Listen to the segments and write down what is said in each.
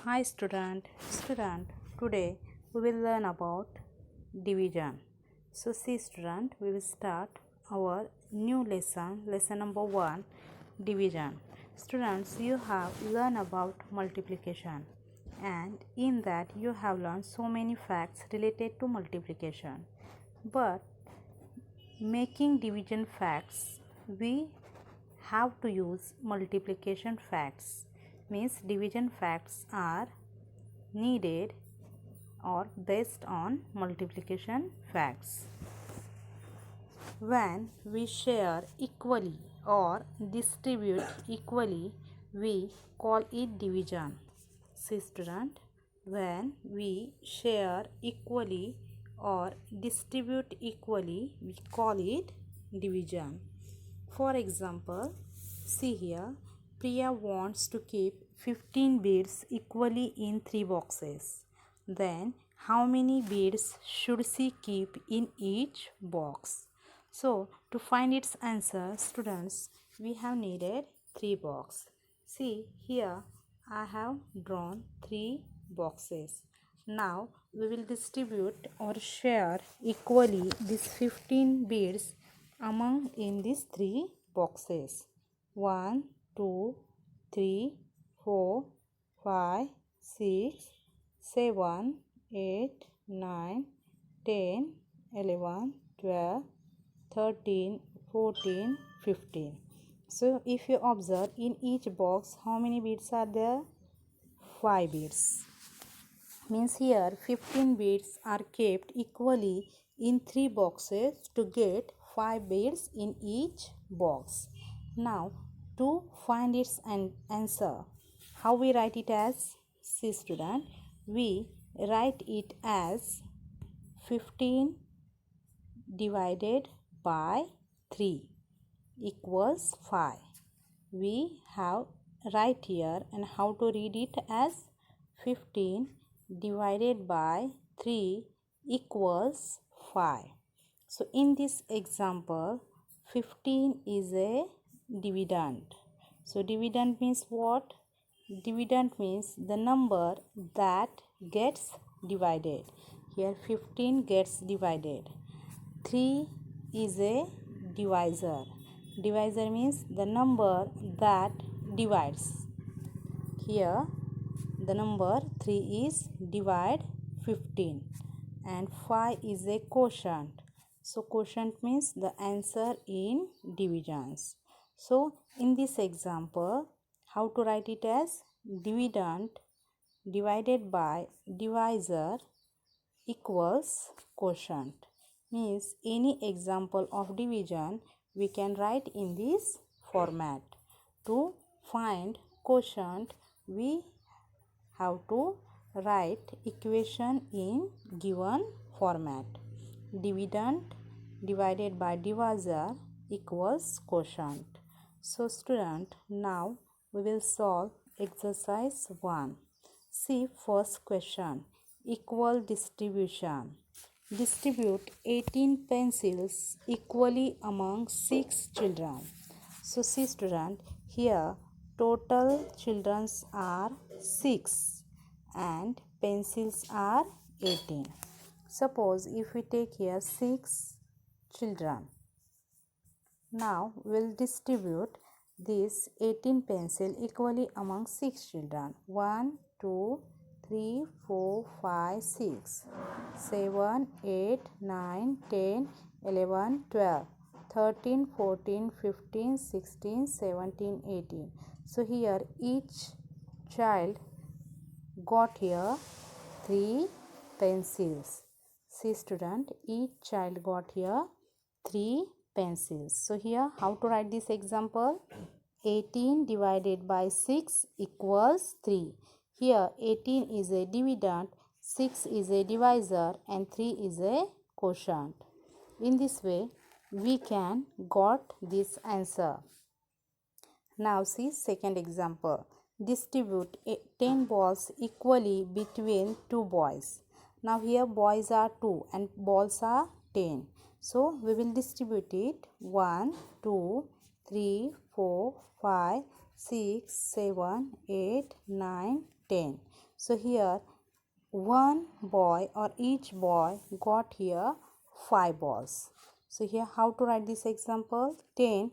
Hi student, today we will learn about division. So see student, we will start our new lesson number 1, division. Students, you have learned about multiplication, and in that you have learned so many facts related to multiplication. But making division facts, we have to use multiplication facts. Means division facts are needed or based on multiplication facts. When we share equally or distribute equally, we call it division. See student, when we share equally or distribute equally, we call it division. For example, see here, Priya wants to keep 15 beads equally in 3 boxes. Then, how many beads should she keep in each box? So, to find its answer, students, we have needed 3 boxes. See, here I have drawn 3 boxes. Now, we will distribute or share equally these 15 beads among in these 3 boxes. 1, 2, 3, 4, 5, 6, 7, 8, 9, 10, 11, 12, 13, 14, 15. So if you observe in each box, how many beads are there? 5 beads. Means here 15 beads are kept equally in 3 boxes to get 5 beads in each box. Now to find its answer, how we write it as? See student, we write it as 15 divided by 3 equals 5. We have right here, and how to read it as 15 divided by 3 equals 5. So in this example, 15 is a dividend. So dividend means what? Dividend means the number that gets divided. Here 15 gets divided. 3 is a divisor. Divisor means the number that divides. Here the number 3 is divide 15 and 5 is a quotient. So quotient means the answer in divisions. So in this example, how to write it as? Dividend divided by divisor equals quotient. Means any example of division we can write in this format. To find quotient, we have to write equation in given format. Dividend divided by divisor equals quotient. So student, now we will solve exercise 1. See first question, equal distribution. Distribute 18 pencils equally among 6 children. So see student, here total children are 6 and pencils are 18. Suppose if we take here 6 children. Now we'll distribute this 18 pencil equally among 6 children. 1, 2, 3, 4, 5, 6, 7, 8, 9, 10, 11, 12, 13, 14, 15, 16, 17, 18. So here each child got here 3 pencils. See student, each child got here 3 pencils. So here how to write this example? 18 divided by 6 equals 3. Here 18 is a dividend, 6 is a divisor and 3 is a quotient. In this way we can got this answer. Now see second example. Distribute 10 balls equally between 2 boys. Now here boys are 2 and balls are 10. So we will distribute it 1, 2, 3, 4, 5, 6, 7, 8, 9, 10. So here one boy or each boy got here 5 balls. So here how to write this example? 10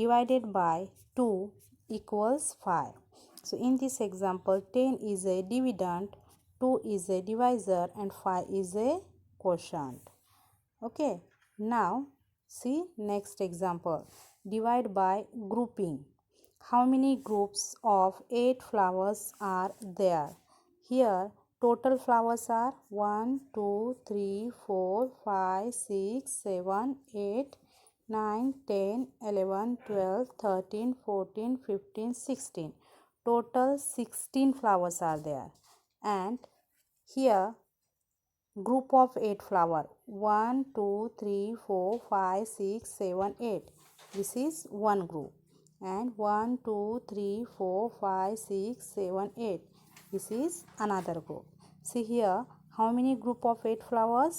divided by 2 equals 5. So in this example 10 is a dividend, 2 is a divisor and 5 is a quotient. Okay, now see next example. Divide by grouping. How many groups of 8 flowers are there? Here total flowers are 1, 2, 3, 4, 5, 6, 7, 8, 9, 10, 11, 12, 13, 14, 15, 16. Total 16 flowers are there. And here group of 8 flower 1, 2, 3, 4, 5, 6, 7, 8. This is one group. And 1, 2, 3, 4, 5, 6, 7, 8. This is another group. See here how many group of 8 flowers?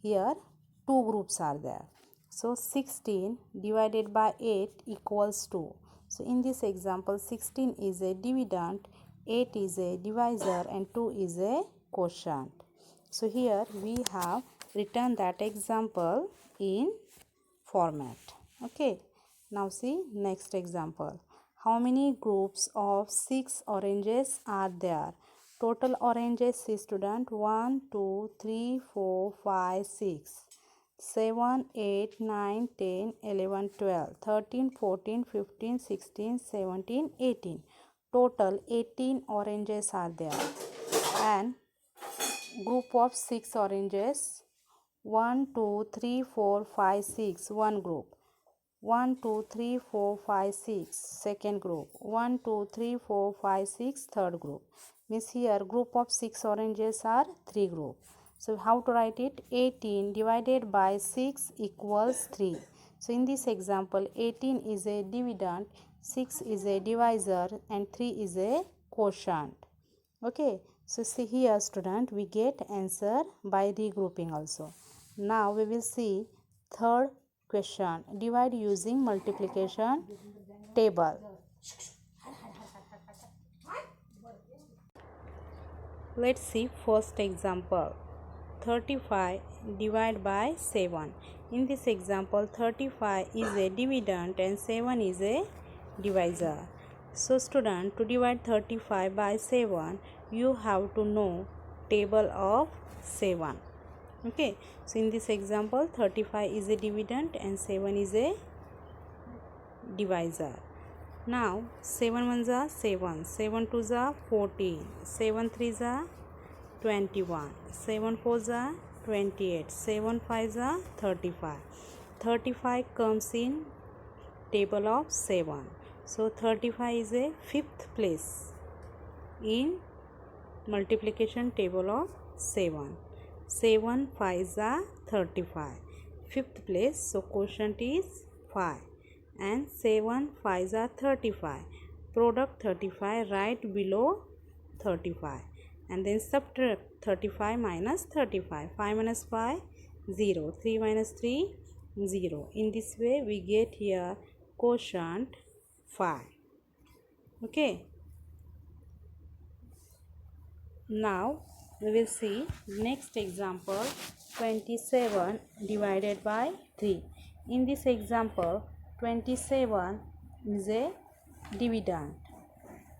Here 2 groups are there. So 16 divided by 8 equals 2. So in this example 16 is a dividend, 8 is a divisor and 2 is a quotient. So here we have written that example in format. Okay. Now see next example. How many groups of 6 oranges are there? Total oranges, see student, 1, 2, 3, 4, 5, 6, 7, 8, 9, 10, 11, 12, 13, 14, 15, 16, 17, 18. Total 18 oranges are there. And group of 6 oranges, 1, 2, 3, 4, 5, 6, one group. 1, 2, 3, 4, 5, 6, second group. 1, 2, 3, 4, 5, 6, third group. Means here group of 6 oranges are 3 group. So how to write it? 18 divided by 6 equals 3. So in this example 18 is a dividend, 6 is a divisor and 3 is a quotient. Okay, so see here student, we get answer by regrouping also. Now we will see third question. Divide using multiplication table. Let's see first example. 35 divided by 7. In this example 35 is a dividend and 7 is a divisor. So student, to divide 35 by 7 you have to know table of 7. Okay, so in this example 35 is a dividend and 7 is a divisor. Now 7 ones are 7, 7 twos are 14, 7 threes are 21, 7 fours are 28, 7 fives are 35. 35 comes in table of 7. So 35 is a fifth place in multiplication table of 7. 7 fives are 35. Fifth place, so quotient is 5. And 7 fives are 35. Product 35 right below 35. And then subtract 35 minus 35. 5 minus 5, 0. 3 minus 3, 0. In this way we get here quotient 5. Okay. Now we will see next example, 27 divided by 3. In this example 27 is a dividend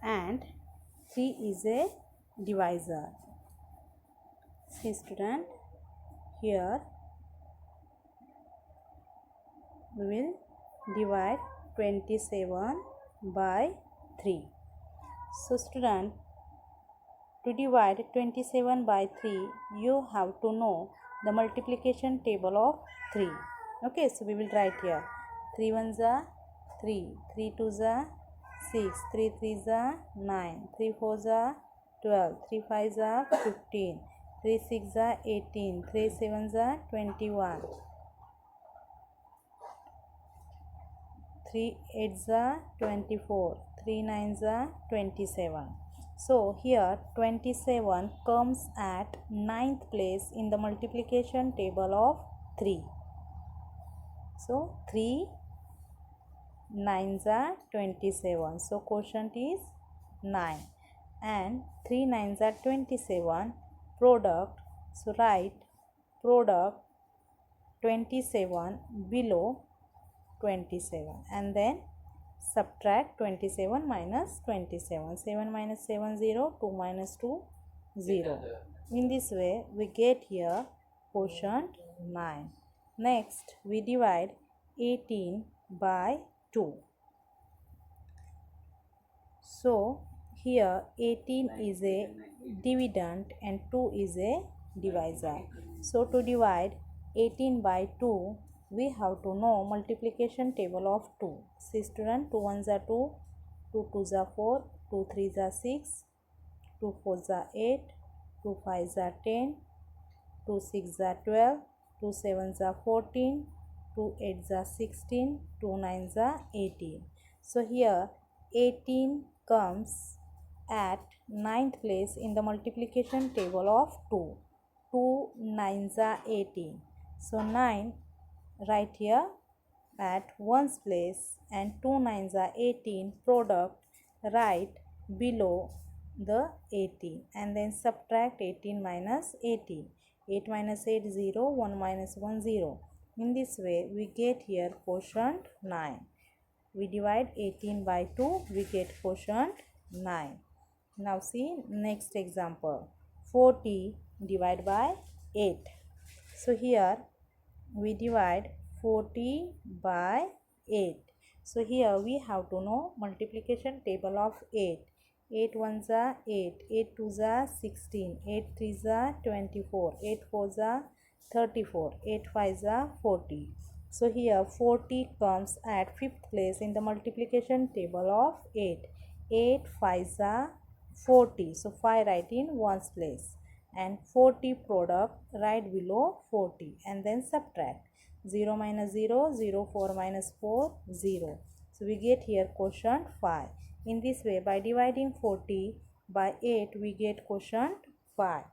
and 3 is a divisor. See student, here we will divide 27 by 3. So student, to divide 27 by 3 you have to know the multiplication table of 3. Okay, so we will write here 3 ones are 3, 3 twos are 6, 3 threes are 9, 3 fours are 12, 3 fives are 15, 3 six are 18, 3 sevens are 21, 3 eights are 24, 3 nines are 27. So here 27 comes at 9th place in the multiplication table of 3. So 3 nines are 27. So quotient is 9. and 3 nines are 27 product. So write product 27 below 27 and then subtract 27 minus 27. 7 minus 7 0, 2 minus 2 0. In this way we get here quotient 9. Next we divide 18 by 2. So here 18 is a dividend and 2 is a divisor. So to divide 18 by 2, we have to know multiplication table of 2. See student, 2 ones are 2, 2 twos are 4, 2 threes are 6, 2 fours are 8, 2 fives are 10, 2 sixes are 12, 2 sevens are 14, 2 eights are 16, 2 nines are 18. So here 18 comes at ninth place in the multiplication table of 2. 2 nines are 18. So 9 right here at ones place and 2 nines are 18 product right below the 18 and then subtract 18 minus 18. 8 minus 8 0, 1 minus 1 0. In this way we get here quotient 9. We divide 18 by 2, we get quotient 9. Now see next example. 40 divided by 8. So here we divide 40 by 8. So here we have to know multiplication table of 8. 8 ones are 8, 8 twos are 16, 8 threes are 24, 8 fours are 34, 8 fives are 40. So here 40 comes at 5th place in the multiplication table of 8. 8 fives are 40. So 5 right in ones place and 40 product right below 40 and then subtract 0 minus 0, 0 4 minus 4 0. So we get here quotient 5. In this way by dividing 40 by 8 we get quotient 5.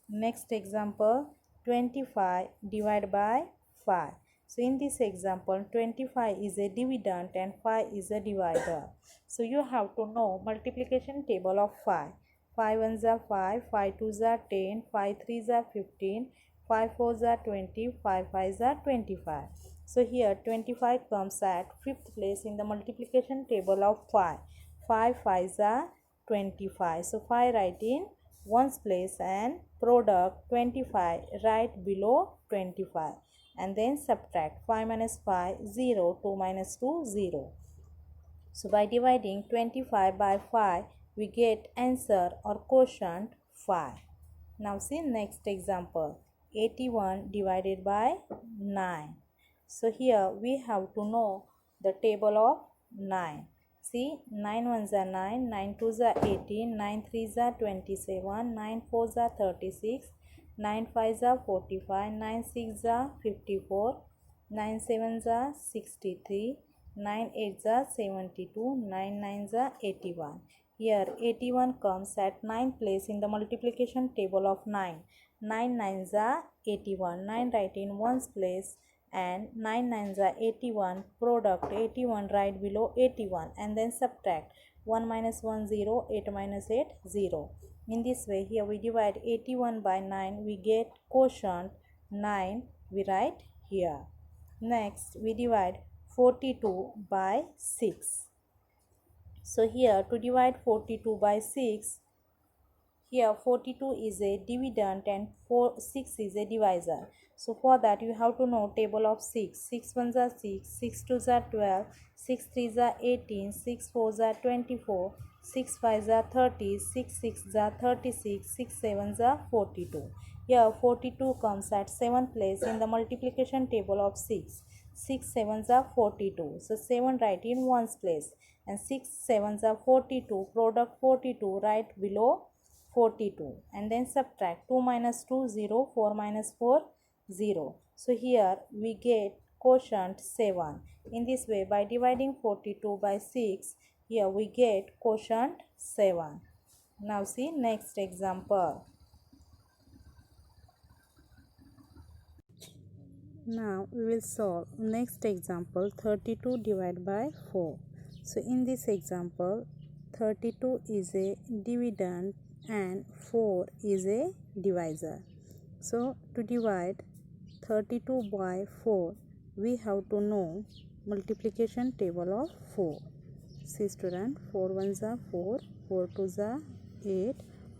Next example, 25 divided by 5. So in this example 25 is a dividend and 5 is a divisor. So you have to know multiplication table of 5. 5 ones are 5, 5 twos are 10, 5 threes are 15, 5 fours are 20, 5 fives are 25. So here 25 comes at 5th place in the multiplication table of 5. 5 fives are 25. So 5 right in ones place and product 25 right below 25 and then subtract 5 minus 5 0, 2 minus 2 0. So by dividing 25 by 5 we get answer or quotient 5. Now see next example, 81 divided by 9. So here we have to know the table of 9. See 9 ones are 9, 9 twos are 18, 9 threes are 27, 9 fours are 36, 9 fives are 45, 9 sixes are 54, 9 sevens are 63, 9 eights are 72, 9 nines are 81. Here 81 comes at 9th place in the multiplication table of 9. 9 nines are 81. 9 right in ones place and 9 nines are 81. Product 81 right below 81 and then subtract 1 minus 1 0, 8 minus 8 0. In this way here we divide 81 by 9, we get quotient 9, we write here. Next we divide 42 by 6. So here to divide 42 by 6, here 42 is a dividend and 6 is a divisor. So for that you have to know table of 6. 6 ones are 6, 6 twos are 12, 6 threes are 18, 6 fours are 24, 6 fives are 30, 6 sixes are 36, 6 sevens are 42. Here 42 comes at 7th place in the multiplication table of 6. 6 sevens are 42. So 7 right in ones place and 6 sevens are 42. Product 42 right below 42 and then subtract 2 minus 2 0, 4 minus 4 0. So here we get quotient 7. In this way by dividing 42 by 6 here we get quotient 7. Now see next example. Now we will solve next example, 32 divided by 4. So in this example 32 is a dividend and 4 is a divisor. So to divide 32 by 4, we have to know multiplication table of 4. See student, 4 ones are 4, 4 twos are 8,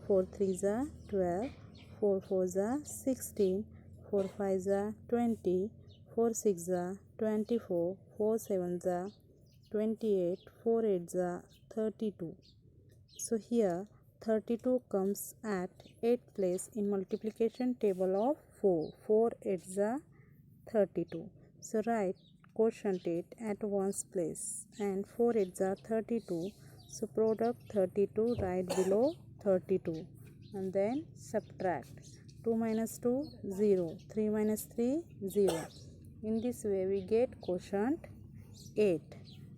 4 threes are 12, 4 fours are 16, 4 fives are 20, 4 sixes are 24, 4 sevens are 28, 4 eights are 32. So here 32 comes at 8th place in multiplication table of 4. 4 eights are 32. So write quotient it at 1's place, and 4 eights are 32. So product 32 right below 32, and then subtract 2 minus 2 0, 3 minus 3 0. In this way we get quotient 8.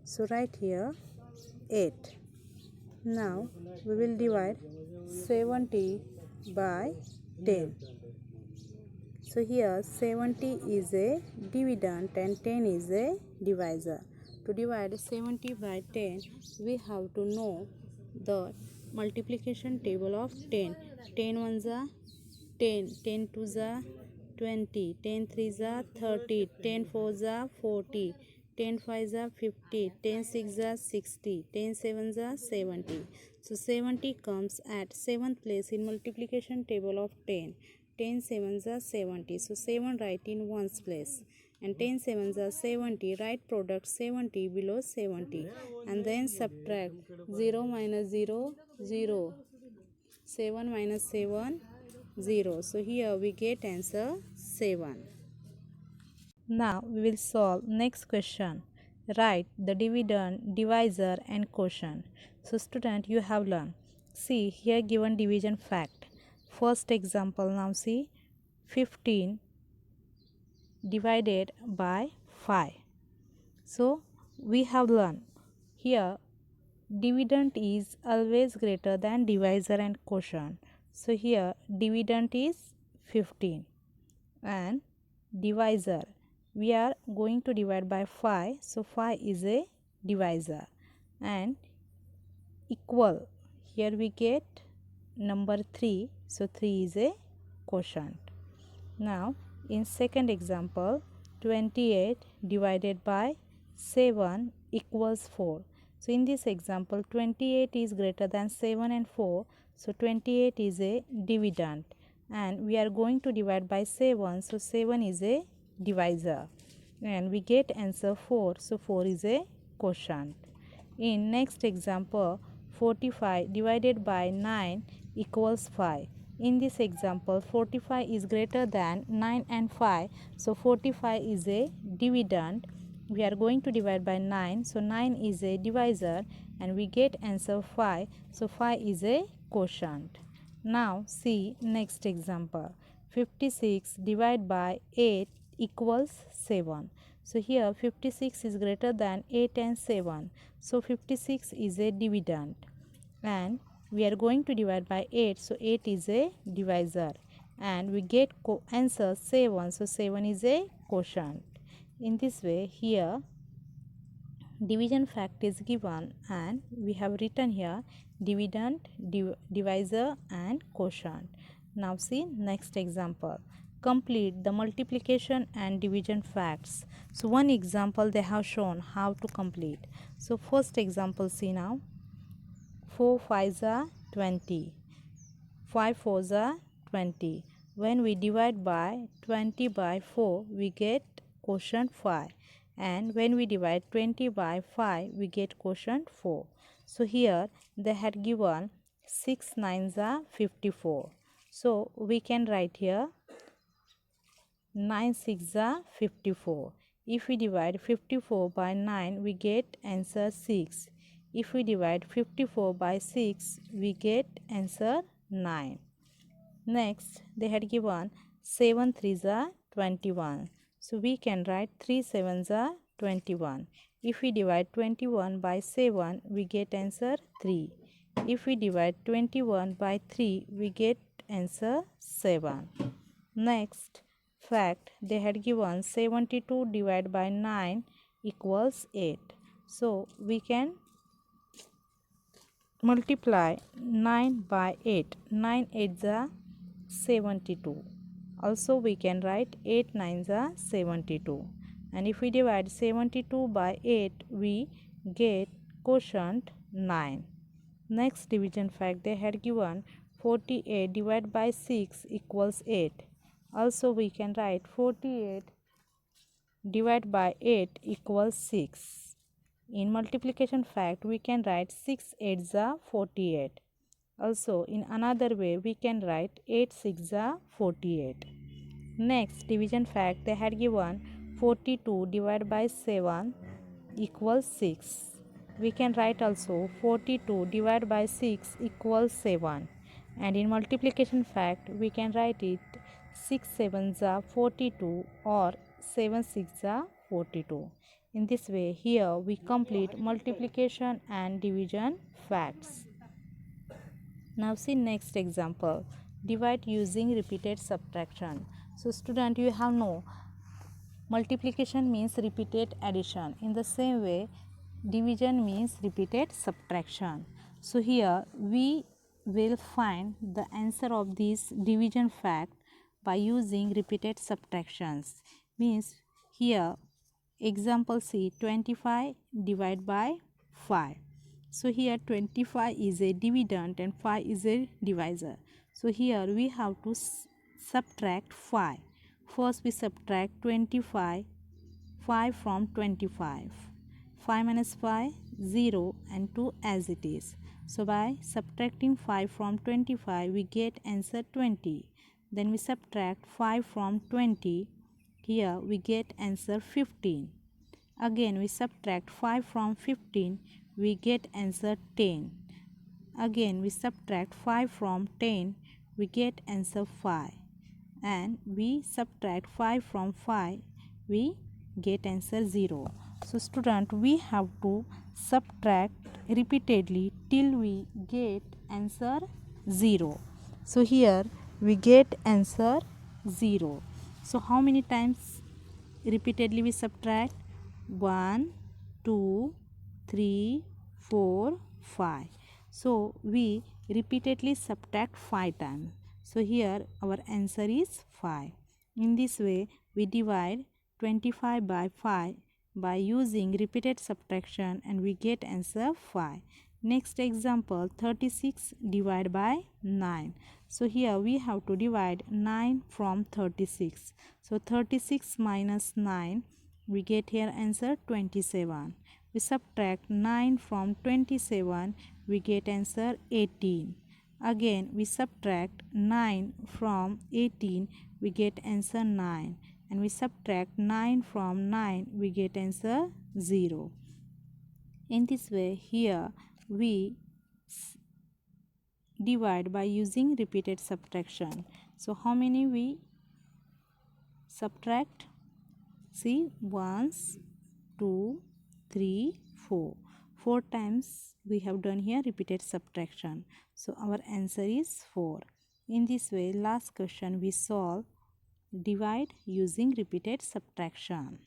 So write here 8. Now we will divide 70 by 10. So here 70 is a dividend and 10 is a divisor. To divide 70 by 10, we have to know the multiplication table of 10. 10 ones are 10, 10 twos are 20, 10 threes are 30, 10 fours are 40, 10 fives are 50, 10 sixes are 60, 10 sevens are 70. So 70 comes at 7th place in multiplication table of 10. 10 sevens are 70. So 7 write in 1's place. And 10 sevens are 70. Write product 70 below 70. And then subtract 0 minus 0, 0. 7 minus 7, 0. So here we get answer 7. Now we will solve next question. Write the dividend, divisor and quotient. So student, you have learned. See here given division fact. First example, now see 15 divided by 5. So we have learned here dividend is always greater than divisor and quotient. So here dividend is 15 and divisor we are going to divide by 5. So 5 is a divisor, and equal here we get number 3. So 3 is a quotient. Now in second example, 28 divided by 7 equals 4. So in this example 28 is greater than 7 and 4. So 28 is a dividend and we are going to divide by 7. So 7 is a divisor and we get answer 4. So 4 is a quotient. In next example, 45 divided by 9 equals 5. In this example 45 is greater than 9 and 5. So 45 is a dividend. We are going to divide by 9. So 9 is a divisor and we get answer 5. So 5 is a quotient. Now see next example. 56 divided by 8 equals 7. So here 56 is greater than 8 and 7. So 56 is a dividend and we are going to divide by 8. So 8 is a divisor and we get answer 7. So 7 is a quotient. In this way here division fact is given and we have written here dividend, divisor and quotient. Now see next example. Complete the multiplication and division facts. So one example they have shown how to complete. So first example, see now. 4 5s are 20. 5 4s are 20. When we divide by 20 by 4, we get quotient 5. And when we divide 20 by 5, we get quotient 4. So here they had given 6 9s are 54. So we can write here 9 6 are 54. If we divide 54 by 9, we get answer 6. If we divide 54 by 6, we get answer 9. Next, they had given 7 3s are 21. So we can write 3 7s are 21. If we divide 21 by 7, we get answer 3. If we divide 21 by 3, we get answer 7. Next fact, they had given 72 divided by 9 equals 8. So we can multiply 9 by 8. 9 8s are 72. Also we can write 8 9s are 72. And if we divide 72 by 8, we get quotient 9. Next division fact, they had given 48 divided by 6 equals 8. Also we can write 48 divided by 8 equals 6. In multiplication fact, we can write 6 8s are 48. Also, in another way, we can write 8 6s are 48. Next, division fact, they had given 42 divided by 7 equals 6. We can write also 42 divided by 6 equals 7. And in multiplication fact, we can write it 6 7s are 42 or 7 6s are 42. In this way, here we complete multiplication and division facts. Now see next example. Divide using repeated subtraction. So student, you have know multiplication means repeated addition. In the same way, division means repeated subtraction. So here we will find the answer of this division fact by using repeated subtractions. Means here example C, 25 divided by 5. So here 25 is a dividend and 5 is a divisor. So here we have to subtract 5. First we subtract 25, 5 from 25. 5 minus 5, 0 and 2 as it is. So by subtracting 5 from 25, we get answer 20. Then we subtract 5 from 20. Here we get answer 15. Again we subtract 5 from 15. We get answer 10. Again we subtract 5 from 10. We get answer 5. And we subtract 5 from 5. We get answer 0. So student, we have to subtract repeatedly till we get answer 0. So here we get answer 0. So how many times repeatedly we subtract? 1 2 3 4 5. So we repeatedly subtract 5 times. So here our answer is 5. In this way we divide 25 by 5 by using repeated subtraction and we get answer 5. Next example, 36 divided by 9. So here we have to divide 9 from 36. So 36 minus 9, we get here answer 27. We subtract 9 from 27, we get answer 18. Again we subtract 9 from 18, we get answer 9. And we subtract 9 from 9, we get answer 0. In this way, here we divide by using repeated subtraction. So how many we subtract? See, 1, 2, 3, 4. 4 times we have done here repeated subtraction. So our answer is 4. In this way, last question we solve divide using repeated subtraction.